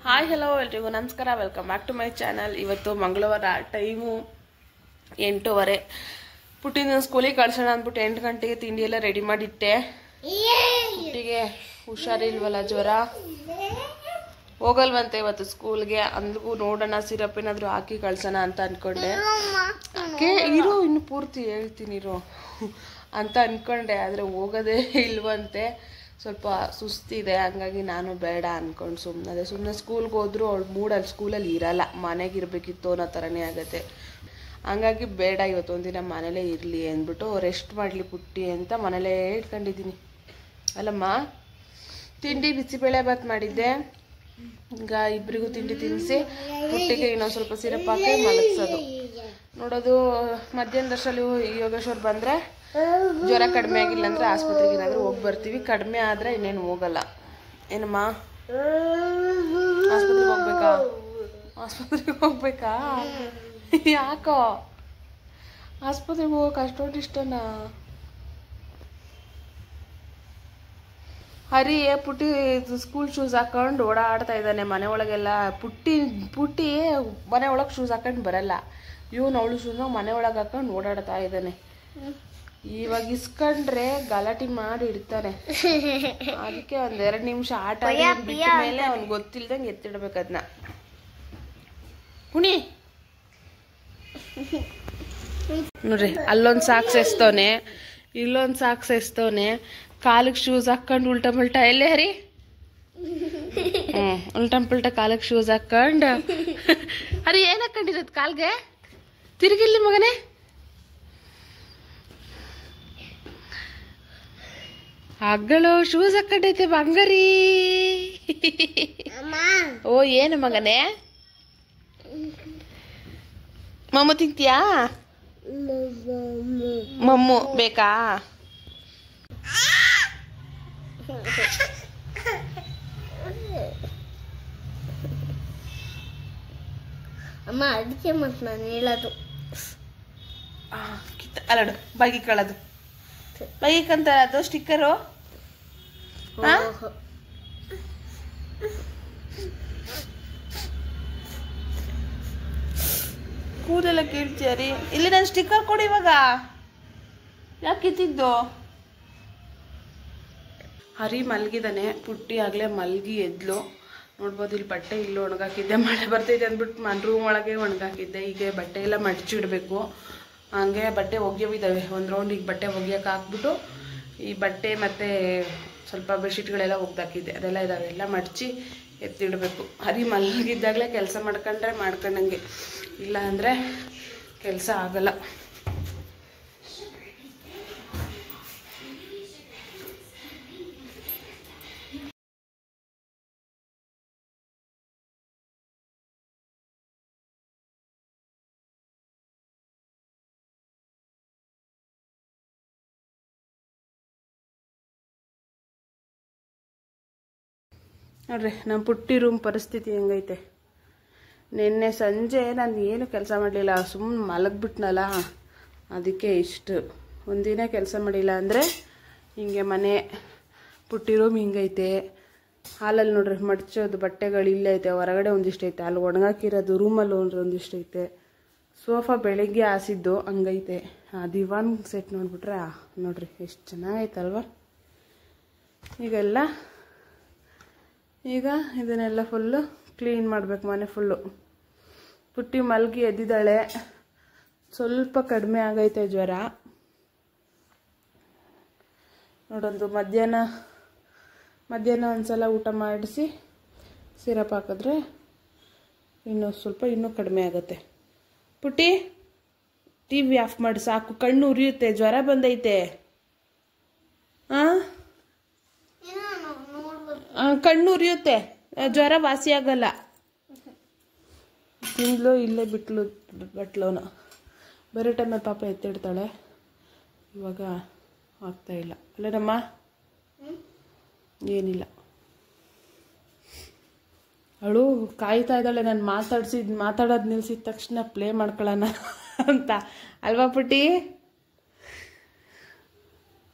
Hi hello ಎಲ್ರಿಗೂ ನಮಸ್ಕಾರ, welcome back to my channel. ಇವತ್ತು ಮಂಗಳವಾರ, ಟೈಮು 8:30. ಪುಟ್ಟಿನ ಸ್ಕೂಲಿಗೆ ಕಳ್ಸೋಣ ಅಂದ್ಬಿಟ್ಟು 8 ಗಂಟೆಗೆ ತಿಂಡಿ ಎಲ್ಲ ರೆಡಿ ಮಾಡಿಟ್ಟೆ. ಪುಟ್ಟಿಗೆ ಹುಷಾರಿಲ್ವಲ್ಲ, ಜ್ವರ, ಹೋಗಲ್ವಂತೆ ಇವತ್ತು ಸ್ಕೂಲ್ಗೆ. ಅಂದ್ರೂ ನೋಡೋಣ, ಸಿರಪ್ ಏನಾದರೂ ಹಾಕಿ ಕಳ್ಸೋಣ ಅಂತ ಅಂದ್ಕೊಂಡೆ. ಇರು, ಇನ್ನು ಪೂರ್ತಿ ಹೇಳ್ತೀನಿ ಇರು ಅಂತ ಅಂದ್ಕೊಂಡೆ. ಆದರೆ ಹೋಗೋದೇ ಇಲ್ವಂತೆ, ಸ್ವಲ್ಪ ಸುಸ್ತಿದೆ. ಹಂಗಾಗಿ ನಾನು ಬೇಡ ಅಂದ್ಕೊಂಡು ಸುಮ್ಮನೆ ಸ್ಕೂಲ್ಗೆ ಹೋದ್ರು ಅವಳು ಮೂಡಲ್ಲಿ ಸ್ಕೂಲಲ್ಲಿ ಇರಲ್ಲ, ಮನೆಗೆ ಇರಬೇಕಿತ್ತು ಅನ್ನೋ ಥರನೇ ಆಗುತ್ತೆ. ಹಂಗಾಗಿ ಬೇಡ, ಇವತ್ತೊಂದಿನ ಮನೇಲೇ ಇರಲಿ ಅಂದ್ಬಿಟ್ಟು ರೆಸ್ಟ್ ಮಾಡಲಿ ಪುಟ್ಟಿ ಅಂತ ಮನೇಲೇ ಇಟ್ಕೊಂಡಿದ್ದೀನಿ. ಅಲ್ಲಮ್ಮ, ತಿಂಡಿ ಬಿಸಿಬೇಳೆ ಬಾತ್ ಮಾಡಿದ್ದೆ. ಈಗ ಇಬ್ಬರಿಗೂ ತಿಂಡಿ ತಿನ್ನಿಸಿ ಪುಟ್ಟಿಗೆ ಇನ್ನೊಂದು ಸ್ವಲ್ಪ ಸಿರಪ್ ಹಾಕಿ ಮಲಗಿಸೋದು. ನೋಡೋದು ಮಧ್ಯಾಹ್ನದಷ್ಟರಲ್ಲಿ ಯೋಗೇಶ್ವರ್ ಬಂದರೆ, ಜ್ವರ ಕಡಿಮೆ ಆಗಿಲ್ಲ ಅಂದರೆ ಆಸ್ಪತ್ರೆಗೆ ಏನಾದರೂ ಹೋಗಿ ಬರ್ತೀವಿ. ಕಡಿಮೆ ಆದರೆ ಇನ್ನೇನು ಹೋಗಲ್ಲ. ಏನಮ್ಮ, ಆಸ್ಪತ್ರೆಗೆ ಹೋಗ್ಬೇಕಾ? ಯಾಕೋ ಆಸ್ಪತ್ರೆಗೆ ಹೋಗಕ್ಕೆ ಅಷ್ಟೊಂದು ಇಷ್ಟನಾ? ಹರಿ ಪುಟ್ಟಿ ಸ್ಕೂಲ್ ಶೂಸ್ ಹಾಕೊಂಡು ಓಡಾಡ್ತಾ ಇದ್ದಾನೆ ಮನೆ ಒಳಗೆಲ್ಲ. ಪುಟ್ಟಿ ಮನೆ ಒಳಗೆ ಶೂಸ್ ಹಾಕೊಂಡು ಬರಲ್ಲ. ಇವನು ಅವಳು ಶೂಸ್ನ ಮನೆ ಒಳಗೆ ಹಾಕೊಂಡು ಓಡಾಡ್ತಾ ಇದ್ದಾನೆ. ಇವಾಗ ಇಸ್ಕೊಂಡ್ರೆ ಗಲಾಟೆ ಮಾಡಿ ಇಡ್ತಾನೆ. ಅದಕ್ಕೆ 1-2 ನಿಮಿಷ ಆಟ ಬಿಟ್ಟ ಮೇಲೆ ಅವ್ನಿಗೆ ಗೊತ್ತಿಲ್ದಂಗೆ ಎತ್ತಿಡ್ಬೇಕು ಅದನ್ನ. ಕುಣಿ ನೋಡ್ರಿ, ಅಲ್ಲೊಂದು ಸಾಕ್ಸ್ ಎಸ್ತವನೆ, ಇಲ್ಲೊಂದು ಸಾಕ್ಸ್ ಎಸ್ತವನೆ. ಕಾಲಿಗೆ ಶೂಸ್ ಹಾಕೊಂಡು ಉಲ್ಟಾ ಪಲ್ಟಾ. ಎಲ್ಲೇ ಹರಿ? ಉಲ್ಟಾ ಪಲ್ಟಾ ಕಾಲಿಗೆ ಶೂಸ್ ಹಾಕೊಂಡು. ಹರಿ ಏನ್ ಹಾಕೊಂಡಿರೋದು ಕಾಲ್ಗೆ? ತಿರುಗಿಲ್ಲಿ ಮಗನೇ. ಹಗ್ಗಳು ಶೂಸ್ ಹಾಕೊಂಡೈತೆ ಬಂಗಾರಿ. ಓ, ಏನು ಮಗನೇ? ಮಮ್ಮು ತಿಂತೀಯಾ? ಮಮ್ಮು ಬೇಕಾ? ಅಮ್ಮ, ಅದಕ್ಕೆ ಮತ್ತೆ ನಾನು ಹೇಳೋದು. ಅಲ್ಲಡು ಬಾಗಿ ಕಳೋದು, ಬೈಕಂತ ಅದು ಸ್ಟಿಕ್ಕರು. ಕೂದೆಲ್ಲ ಕೀಳ್ತೀಯರಿ. ಇಲ್ಲಿ ನಾನು ಸ್ಟಿಕ್ಕರ್ ಕೊಡಿ ಇವಾಗ. ಯಾಕೆ ಕಿತ್ತಿದ್ದು? ಹರಿ ಮಲಗಿದಾನೆ. ಪುಟ್ಟಿ ಆಗಲೇ ಮಲಗಿ ಎದ್ಲು. ನೋಡ್ಬೋದು, ಇಲ್ಲಿ ಬಟ್ಟೆ ಇಲ್ಲಿ ಒಣಗಾಕಿದ್ದೆ. ಮಳೆ ಬರ್ತೈತೆ ಅಂದ್ಬಿಟ್ಟು ರೂಮ್ ಒಳಗೆ ಒಣಗಾಕಿದ್ದೆ. ಈಗ ಬಟ್ಟೆ ಎಲ್ಲ ಮಡಚಿಡ್ಬೇಕು. ಹಂಗೆ ಬಟ್ಟೆ ಒಗೆಯೋವಿದ್ದಾವೆ. ಒಂದು ರೌಂಡ್ ಈಗ ಬಟ್ಟೆ ಒಗೆಯೋಕೆ ಹಾಕ್ಬಿಟ್ಟು ಈ ಬಟ್ಟೆ ಮತ್ತು ಸ್ವಲ್ಪ ಬೆಡ್ಶೀಟ್ಗಳೆಲ್ಲ ಒಗ್ದಾಕಿದ್ದೆ, ಅದೆಲ್ಲ ಇದಾವೆ. ಎಲ್ಲ ಮಡಚಿ ಎತ್ತಿಡಬೇಕು. ಹರಿ ಮಲಗಿದ್ದಾಗಲೇ ಕೆಲಸ ಮಾಡ್ಕೊಂಡಂಗೆ, ಇಲ್ಲ ಅಂದರೆ ಕೆಲಸ ಆಗಲ್ಲ. ನೋಡ್ರಿ, ನಮ್ಮ ಪುಟ್ಟಿ ರೂಮ್ ಪರಿಸ್ಥಿತಿ ಹೆಂಗೈತೆ. ನಿನ್ನೆ ಸಂಜೆ ನಾನು ಏನು ಕೆಲಸ ಮಾಡಲಿಲ್ಲ, ಸುಮ್ಮನೆ ಮಲಗಿಬಿಟ್ನಲ್ಲ. ಅದಕ್ಕೆ ಇಷ್ಟು ಒಂದಿನ ಕೆಲಸ ಮಾಡಿಲ್ಲ. ಅಂದರೆ ಹಿಂಗೆ ಮನೆ ಪುಟ್ಟಿ ರೂಮ್ ಹಿಂಗೈತೆ. ಹಾಲಲ್ಲಿ ನೋಡ್ರಿ ಮಡ್ಚೋದು ಬಟ್ಟೆಗಳು ಇಲ್ಲೈತೆ, ಹೊರಗಡೆ ಒಂದಿಷ್ಟು ಐತೆ, ಅಲ್ಲಿ ಒಣಗಾಕಿರೋದು ರೂಮಲ್ಲಿ ಒಂದಿಷ್ಟು ಐತೆ. ಸೋಫಾ ಬೆಳಿಗ್ಗೆ ಹಾಸಿದ್ದು ಹಂಗೈತೆ. ಆ ದಿವಾನ್ ಸೆಟ್ ನೋಡ್ಬಿಟ್ರೆ ನೋಡ್ರಿ ಎಷ್ಟು ಚೆನ್ನಾಗೈತಲ್ವ. ಈಗ ಇದನ್ನೆಲ್ಲ ಫುಲ್ಲು ಕ್ಲೀನ್ ಮಾಡಬೇಕು, ಮನೆ ಫುಲ್ಲು. ಪುಟ್ಟಿ ಮಲಗಿ ಎದ್ದಿದ್ದಾಳೆ. ಸ್ವಲ್ಪ ಕಡಿಮೆ ಆಗೈತೆ ಜ್ವರ. ನೋಡೊಂದು ಮಧ್ಯಾಹ್ನ ಒಂದ್ಸಲ ಊಟ ಮಾಡಿಸಿ ಸಿರಪ್ ಹಾಕಿದ್ರೆ ಇನ್ನೂ ಕಡಿಮೆ ಆಗುತ್ತೆ. ಪುಟ್ಟಿ, TV ಆಫ್ ಮಾಡಿ ಸಾಕು, ಕಣ್ಣು ಉರಿಯುತ್ತೆ, ಜ್ವರ ಬಂದೈತೆ. ಕಣ್ಣು ಉರಿಯುತ್ತೆ, ಜ್ವರ ವಾಸಿ ಆಗಲ್ಲ. ತಿಂದ್ಲು, ಇಲ್ಲೇ ಬಟ್ಲವನ. ಬೇರೆ ಟೈಮಲ್ಲಿ ಪಾಪ ಎತ್ತಿಡ್ತಾಳೆ, ಇವಾಗ ಆಗ್ತಾ ಇಲ್ಲ. ಅಲ್ಲೇನಮ್ಮ? ಏನಿಲ್ಲ, ಅವಳು ಕಾಯ್ತಾ ಇದ್ದಾಳೆ ನಾನು ಮಾತಾಡೋದು ನಿಲ್ಸಿದ ತಕ್ಷಣ ಪ್ಲೇ ಮಾಡ್ಕೊಳ್ಳೋಣ ಅಂತ. ಅಲ್ವಾ ಪುಟ್ಟಿ?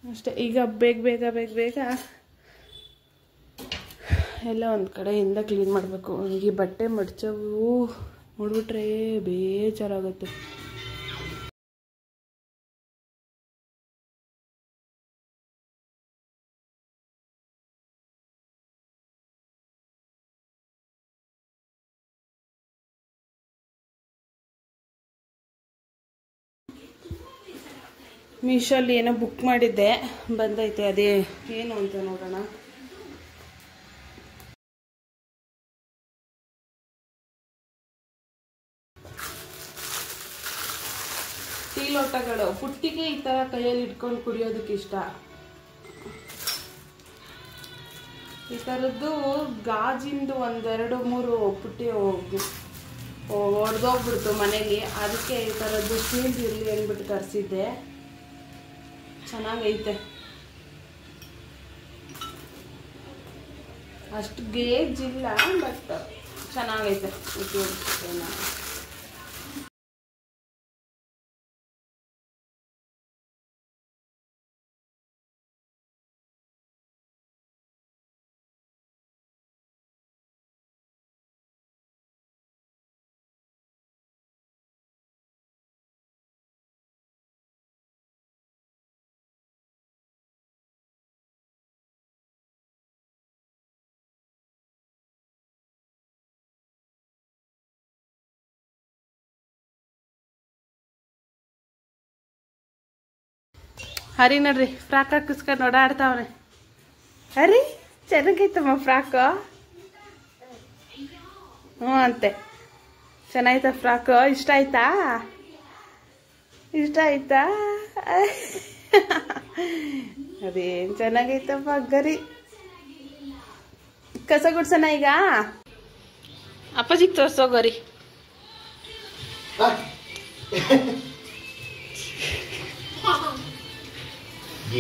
ಅಷ್ಟೇ. ಈಗ ಬೇಗ ಎಲ್ಲ ಒಂದು ಕಡೆಯಿಂದ ಕ್ಲೀನ್ ಮಾಡಬೇಕು. ನನಗೆ ಬಟ್ಟೆ ಮಡ್ಚವು ನೋಡ್ಬಿಟ್ರೆ ಬೇಜಾರಾಗುತ್ತೆ. ಮೀಶೋಲ್ಲಿ ಏನೋ ಬುಕ್ ಮಾಡಿದ್ದೆ, ಬಂದೈತೆ. ಅದೇ ಏನು ಅಂತ ನೋಡೋಣ. ಟೀ ಲೋಟಗಳು ಪುಟ್ಟಿಗೆ ಈ ಥರ ಕೈಯಲ್ಲಿ ಇಟ್ಕೊಂಡು ಕುಡಿಯೋದಕ್ಕೆ ಇಷ್ಟ. ಈ ಥರದ್ದು ಗಾಜಿಂದು 1-2-3 ಪುಟ್ಟಿ ಹೊಡೆದೋಗ್ಬಿಡ್ತು ಮನೇಲಿ. ಅದಕ್ಕೆ ಈ ಥರದ್ದು ಸ್ಟೀಲ್ ಇರಲಿ ಅಂದ್ಬಿಟ್ಟು ತರಿಸಿದ್ದೆ. ಚೆನ್ನಾಗೈತೆ. ಅಷ್ಟು ಗೇಜ್ ಇಲ್ಲ, ಬಟ್ ಚೆನ್ನಾಗೈತೆ. ಉಪಯೋಗಿಸ್ತೇನೆ. ಹರಿ ನೋಡ್ರಿ, ಫ್ರಾಕ್ ಹಾಕಿಸ್ಕೊಂಡು ಓಡಾಡ್ತಾವನೆ. ಹರಿ ಚೆನ್ನಾಗೈತಮ್ಮ ಫ್ರಾಕು. ಹ್ಞೂ ಅಂತೆ. ಚೆನ್ನಾಯ್ತಾ ಫ್ರಾಕು? ಇಷ್ಟ ಆಯ್ತಾ? ಇಷ್ಟ ಆಯ್ತಾ? ಅದೇನು ಚೆನ್ನಾಗೈತಪ್ಪ ಗರಿ. ಕಸ ಗುಡ್ಸೋಣ ಈಗ? ಅಪ್ಪಾಜಿಗೆ ತೋರ್ಸೋ ಗರಿ.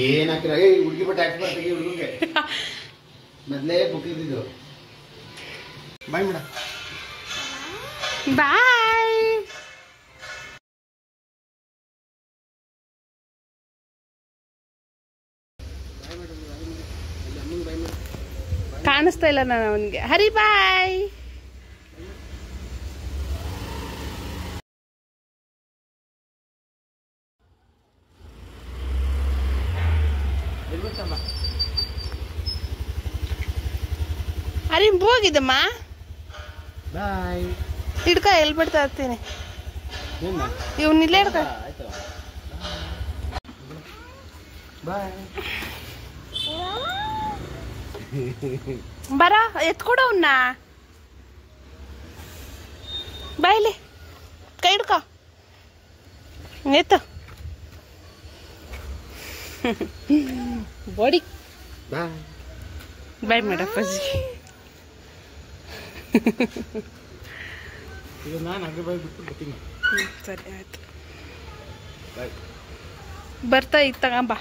ಏನ್ ಹಾಕಿರ ಹುಡುಗಿ ಬಟ್ಟೆ ಹಾಕಿ ಬರ್ತೀವಿ ಹುಡುಗಂಗೆ ಮೊದಲೇ ಬುಕ್ ಇದ್ದಿದ್ದು. Bye madam. ಬಾಯ್. ಕಾಣಿಸ್ತಾ ಇಲ್ಲ ನಾನು ಅವನಿಗೆ. ಹರಿ ಬಾಯ್. ಹರಿ ಹೋಗಿದ್ದಮ್ಮ. ಬಾಯ್. ಹಿಡ್ಕ ಎಲ್ಲಿ ಬಿಡ್ತಾ ಇರ್ತೀನಿ. ಇವ್ನ ಇಲ್ಲೇ ಹಿಡ್ಕ. ಬಾಯ್. ಬರ ಎತ್ಕೊಡ ಅವನ್ನ. ಬಾಯ್ಲಿ ಕೈ ಹಿಡ್ಕ. ಎತ್ತು. ಬಾಡಿ. ಬಾಯ್. ಬಾಯ್ ಮೇಡಪ್ಪಾಜಿ. ಈಗ ನಾನು ಹಾಗೆ ಬಾಯ್ ಬಿಟ್ಟು ಬರ್ತೀನಿ. ಸರಿ ಆಯ್ತು. ಬಾಯ್. ಬರ್ತಾ ಈಗ ತಗೊಂಬ.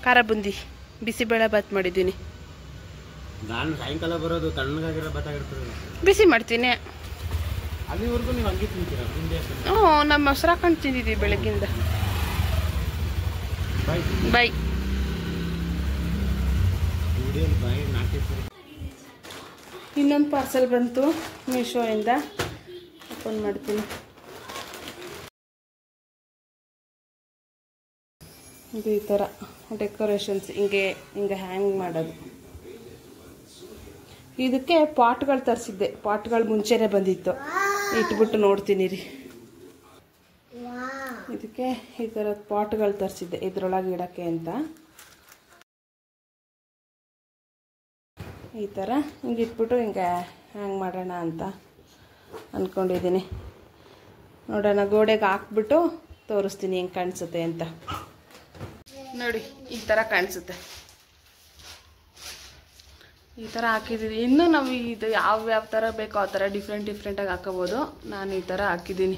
ಖಾರ ಬುಂದಿ ಬಿಸಿಬೇಳೆ ಬಾತ್ ಮಾಡಿದ್ದೀನಿ. ನಾನು ಸಾಯಂಕಾಲ ಬರೋದು ತಣ್ಣಗಾಗಿರೋ ಬತ್ತಾಗಿರ್ತದೆ. ಬಿಸಿ ಮಾಡ್ತೀನಿ. ಅಲ್ಲಿವರೆಗೂ ನೀವು ಹಂಗೆ ತಿಂತೀರಾ? ಹ್ಞೂ, ನಮ್ಮ ಮೊಸರು ಹಾಕೊಂಡು ತಿಂದಿದ್ದೀವಿ ಬೆಳಗ್ಗಿಂದ. ಬಾಯ್. ಬಾಯ್. ಬಾಯ್. ಇನ್ನೊಂದು ಪಾರ್ಸೆಲ್ ಬಂತು ಮೀಶೋಯಿಂದ. ಓಪನ್ ಮಾಡ್ತೀನಿ. ಇದು ಈ ಥರ ಡೆಕೋರೇಷನ್ಸ್ ಹಿಂಗೆ ಹ್ಯಾಂಗ್ ಮಾಡೋದು. ಇದಕ್ಕೆ ಪಾಟ್ಗಳು ತರಿಸಿದ್ದೆ. ಪಾಟ್ಗಳು ಮುಂಚೆನೇ ಬಂದಿತ್ತು. ಇಟ್ಬಿಟ್ಟು ನೋಡ್ತೀನಿ ರೀ. ಇದಕ್ಕೆ ಈ ಥರದ ಪಾಟ್ಗಳು ತರಿಸಿದ್ದೆ ಇದ್ರೊಳಗೆ ಇಡೋಕ್ಕೆ ಅಂತ. ಈ ಥರ ಹಿಂಗೆ ಇಟ್ಬಿಟ್ಟು ಹಿಂಗೆ ಹ್ಯಾಂಗ್ ಮಾಡೋಣ ಅಂತ ಅಂದ್ಕೊಂಡಿದ್ದೀನಿ. ನೋಡೋಣ, ಗೋಡೆಗೆ ಹಾಕ್ಬಿಟ್ಟು ತೋರಿಸ್ತೀನಿ ಹೆಂಗೆ ಕಾಣಿಸುತ್ತೆ ಅಂತ. ನೋಡಿ, ಈ ಥರ ಕಾಣಿಸುತ್ತೆ. ಈ ಥರ ಹಾಕಿದ್ದೀನಿ. ಇನ್ನೂ ನಾವು ಇದು ಯಾವ ಥರ ಬೇಕೋ ಆ ಥರ ಡಿಫ್ರೆಂಟಾಗಿ ಹಾಕೋಬೋದು. ನಾನು ಈ ಥರ ಹಾಕಿದ್ದೀನಿ.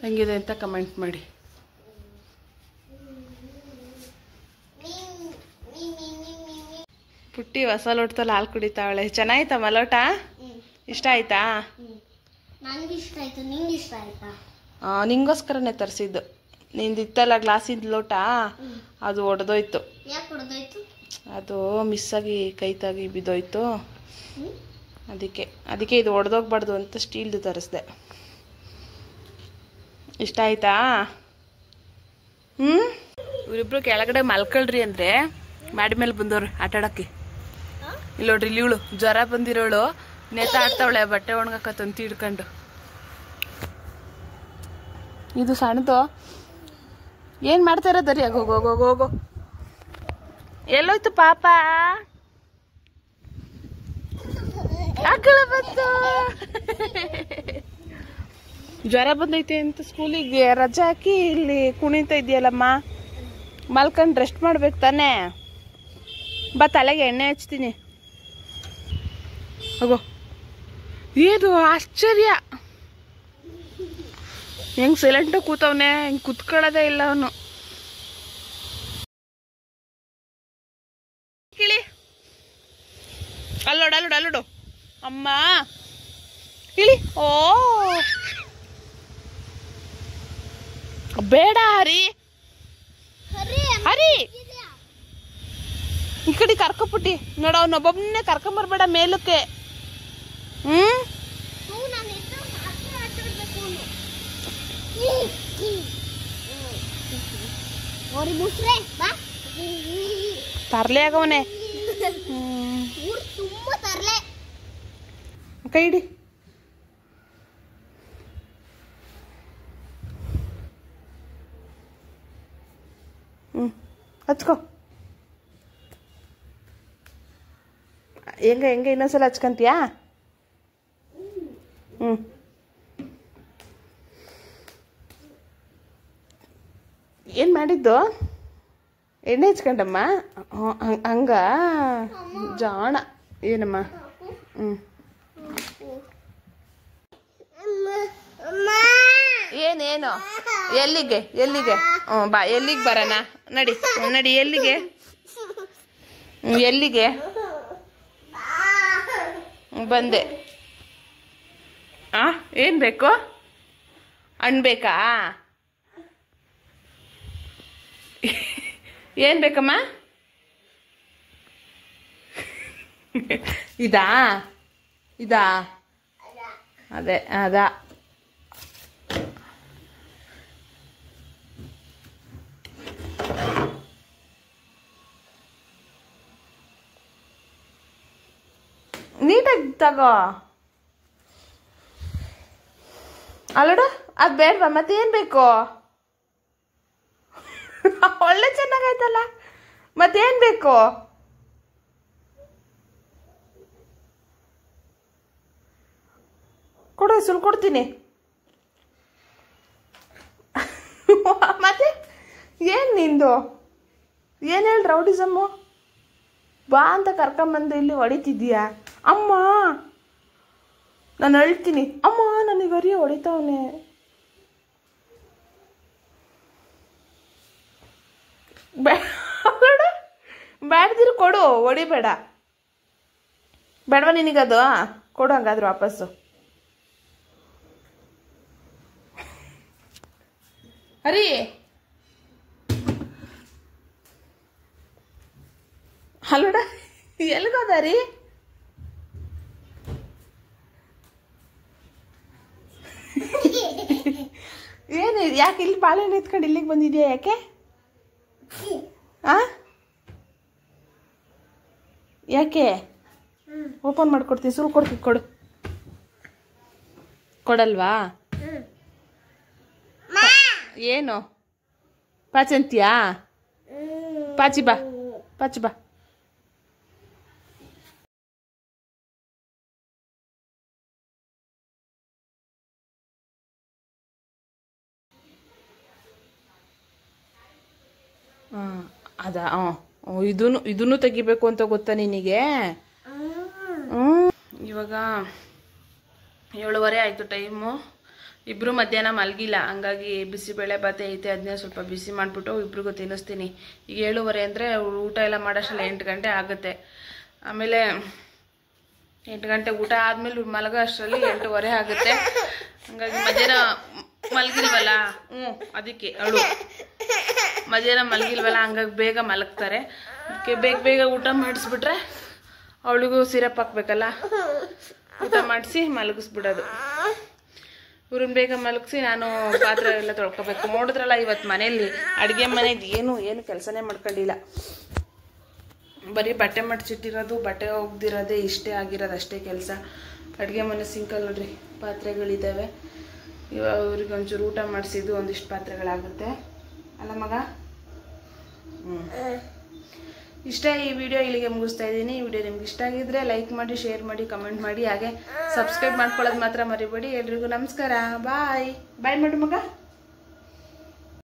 ಹೆಂಗಿದೆ ಅಂತ ಕಮೆಂಟ್ ಮಾಡಿ. ಪುಟ್ಟಿ ಹೊಸ ಲೋಟದಲ್ಲಿ ಹಾಲು ಕುಡಿತಾವಳೆ. ಚೆನ್ನಾಯ್ತಮ್ಮ ಲೋಟ? ಇಷ್ಟ ಆಯ್ತಾ? ನಿಂಗೋಸ್ಕರನೇ ತರಿಸಿದ್ದು. ನಿಂದಿತ್ತಲ್ಲ ಗ್ಲಾಸಿಂದ ಲೋಟ, ಅದು ಒಡೆದೋಯ್ತು. ಅದು ಮಿಸ್ಸಾಗಿ ಕೈತಾಗಿ ಬಿದ್ದೋಯ್ತು. ಅದಕ್ಕೆ ಇದು ಒಡೆದೋಗ್ಬಾರ್ದು ಅಂತ ಸ್ಟೀಲ್ದು ತರಿಸ್ದೆ. ಇಷ್ಟ ಆಯ್ತಾ? ಇವರಿಬ್ರು ಕೆಳಗಡೆ ಮಲ್ಕೊಳ್ರಿ ಅಂದರೆ ಮಾಡಿ ಮೇಲೆ ಬಂದವ್ರು ಆಟಾಡೋಕ್ಕೆ. ಇಲ್ಲಿ ನೋಡ್ರಿ, ಇಲ್ಲಿ ಇವಳು ಜ್ವರ ಬಂದಿರೋಳು ನೇತಾಡ್ತಾವಳೆ ಬಟ್ಟೆ ಒಣಗಾಕ ತಂತಿ ಹಿಡ್ಕೊಂಡು. ಇದು ಸಣ್ಣದು ಏನು ಮಾಡ್ತಾ ಇರೋದರಿ? ಹೋಗೋ ಎಲ್ಲೋಯ್ತು ಪಾಪ? ಬಂತು ಜ್ವರ ಬಂದೈತೆ ಅಂತ ಸ್ಕೂಲಿಗೆ ರಜೆ ಹಾಕಿ ಇಲ್ಲಿ ಕುಣಿತಾ ಇದೆಯಲ್ಲಮ್ಮ. ಮಲ್ಕೊಂಡು ರೆಸ್ಟ್ ಮಾಡ್ಬೇಕು ತಾನೇ. ಬಾ, ತಲೆಗೆ ಎಣ್ಣೆ ಹಚ್ತೀನಿ. ಹೋಗೋ. ಏನು ಆಶ್ಚರ್ಯ, ಹೆಂಗ್ ಸೈಲೆಂಟಾಗಿ ಕೂತವನೆ, ಹಿಂಗೆ ಕುತ್ಕೊಳ್ಳೋದೇ ಇಲ್ಲ ಅವನು. ಕಿಳಿ ಅಲ್ಲೋಡು ಅಮ್ಮ ಇಳಿ. ಓ ಬೇಡ ಹರಿ ಈ ಕಡೆ ಕರ್ಕೊಬಿಟ್ಟಿ ನೋಡ. ಅವನೊಬ್ಬೊಬ್ಬನೇ ಕರ್ಕೊಂಬರ್ಬೇಡ ಮೇಲಕ್ಕೆ. ತರ್ಲೆ ಆಗವನೆ. ಕೈ ಹಿಡಿ. ಹಚ್ಕೋ. ಹೆಂಗೆ ಇನ್ನೊಂದ್ಸಲ ಹಚ್ಕಂತೀಯಾ? ಏನು ಮಾಡಿದ್ದು? ಎಣ್ಣೆ ಹಚ್ಕೊಂಡಮ್ಮ? ಹಂಗ ಜಾಣ ಏನಮ್ಮ. ಏನೇನು? ಎಲ್ಲಿಗೆ? ಬಾ, ಎಲ್ಲಿಗೆ ಬರೋಣ? ನಡಿ ಎಲ್ಲಿಗೆ? ಬಂದೆ. ಏನು ಬೇಕು? ಹಣ್ಣು ಬೇಕಾ? ಏನು ಬೇಕಮ್ಮ? ಇದಾ ಅದೇ ಅದಾ. ನೀಟಾಗಿ ತಗೋ. ಅಲ್ಲೋಡ, ಅದು ಬೇಡವಾ? ಮತ್ತೇನು ಬೇಕು? ಒಳ್ಳೆ ಚೆನ್ನಾಗೈತಲ್ಲ, ಮತ್ತೇನು ಬೇಕು? ಕೊಡು, ಸುಲ್ ಕೊಡ್ತೀನಿ. ಮತ್ತೆ ಏನು ನಿಂದು? ಏನು ಹೇಳಿ ರೌಡಿಸಮ್ಮು? ಬಾ ಅಂತ ಕರ್ಕೊಂಬಂದು ಇಲ್ಲಿ ಹೊಡಿತಿದ್ದೀಯಾ? ಅಮ್ಮ ನಾನು ಅಳ್ತೀನಿ. ಅಮ್ಮ ನನಗೆ ಅರಿ ಹೊಡಿತಾವನೆ. ಬ್ಯಾಡ್ದಿರು ಕೊಡು, ಹೊಡಿಬೇಡ. ಬೇಡವಾ ನಿನಗದು? ಕೊಡು ಹಂಗಾದ್ರೆ ವಾಪಸ್ಸು. ಹರಿ ಅಲ್ಲೋಡ, ಎಲ್ಗೋದ ರೀ? ಏನು ಯಾಕೆ ಇಲ್ಲಿ ಬಾಳೆಹಣ್ಣು ಎತ್ಕೊಂಡು ಇಲ್ಲಿಗೆ ಬಂದಿದ್ಯಾ? ಯಾಕೆ? ಯಾಕೆ? ಓಪನ್ ಮಾಡ್ಕೊಡ್ತೀನಿ, ಸುರು ಕೊಡ್ತೀನಿ. ಕೊಡಲ್ವಾ? ಏನು ಪಾಚಂತಿಯಾ? ಪಾಚಿ ಬಾ. ಅದಾ? ಇದನ್ನು ತೆಗಿಬೇಕು ಅಂತ ಗೊತ್ತಾ ನಿನಗೆ? ಇವಾಗ 7:15 ಆಯಿತು ಟೈಮು. ಇಬ್ಬರು ಮಧ್ಯಾಹ್ನ ಮಲಗಿಲ್ಲ, ಹಂಗಾಗಿ ಬಿಸಿಬೇಳೆ ಬಾತ್ ಐತೆ, ಅದನ್ನೇ ಸ್ವಲ್ಪ ಬಿಸಿ ಮಾಡಿಬಿಟ್ಟು ಇಬ್ರಿಗೂ ತಿನ್ನಿಸ್ತೀನಿ. ಈಗ 7:15 ಅಂದರೆ ಊಟ ಎಲ್ಲ ಮಾಡೋಷ್ಟಲ್ಲ 8 ಗಂಟೆ ಆಗುತ್ತೆ. ಆಮೇಲೆ 8 ಗಂಟೆ ಊಟ ಆದಮೇಲೆ ಮಲಗೋ ಅಷ್ಟರಲ್ಲಿ 8:15 ಆಗುತ್ತೆ. ಹಂಗಾಗಿ ಮಧ್ಯಾಹ್ನ ಮಲಗಿಲ್ವಲ್ಲ, ಅದಕ್ಕೆ ಮಧ್ಯಾಹ್ನ ಮಲಗಿಲ್ವಲ್ಲ, ಹಂಗಾಗಿ ಬೇಗ ಮಲಗ್ತಾರೆ. ಬೇಗ ಬೇಗ ಊಟ ಮಾಡಿಸ್ಬಿಟ್ರೆ ಅವಳಿಗೂ ಸಿರಪ್ ಹಾಕ್ಬೇಕಲ್ಲ, ಊಟ ಮಾಡಿಸಿ ಮಲಗಿಸ್ಬಿಡೋದು. ಇವ್ರನ್ನ ಬೇಗ ಮಲಗಿಸಿ ನಾನು ಪಾತ್ರೆ ಎಲ್ಲ ತೊಳ್ಕೊಬೇಕು. ನೋಡಿದ್ರಲ್ಲ ಇವತ್ತು ಮನೇಲಿ ಅಡುಗೆ ಮನೇದು ಏನು ಕೆಲಸನೇ ಮಾಡ್ಕೊಂಡಿಲ್ಲ. ಬರೀ ಬಟ್ಟೆ ಮಡ್ಚಿಟ್ಟಿರೋದು, ಬಟ್ಟೆ ಹೋಗ್ದಿರೋದೇ ಇಷ್ಟೇ ಆಗಿರೋದು ಅಷ್ಟೇ ಕೆಲಸ. ಅಡುಗೆ ಮನೆ ಸಿಂಕಲ್ಲಿ ನೋಡ್ರಿ ಪಾತ್ರೆಗಳಿದ್ದಾವೆ. ಇವಾಗ ಅವ್ರಿಗೆ ಒಂಚೂರು ಊಟ ಮಾಡಿಸಿದ್ದು ಒಂದಿಷ್ಟು ಪಾತ್ರೆಗಳಾಗುತ್ತೆ ಅಲ್ಲ ಮಗ. ಇಷ್ಟ. ಈ ವಿಡಿಯೋ ಇಲ್ಲಿಗೆ ಮುಗಿಸ್ತಾ ಇದ್ದೀನಿ. ಈ ವಿಡಿಯೋ ನಿಮ್ಗೆ ಇಷ್ಟ ಆಗಿದ್ರೆ ಲೈಕ್ ಮಾಡಿ, ಶೇರ್ ಮಾಡಿ, ಕಮೆಂಟ್ ಮಾಡಿ, ಹಾಗೆ ಸಬ್ಸ್ಕ್ರೈಬ್ ಮಾಡ್ಕೊಳ್ಳೋದು ಮಾತ್ರ ಮರಿಬೇಡಿ. ಎಲ್ರಿಗೂ ನಮಸ್ಕಾರ. ಬಾಯ್ ಬಾಯ್ ಮಾಡು ಮಗ.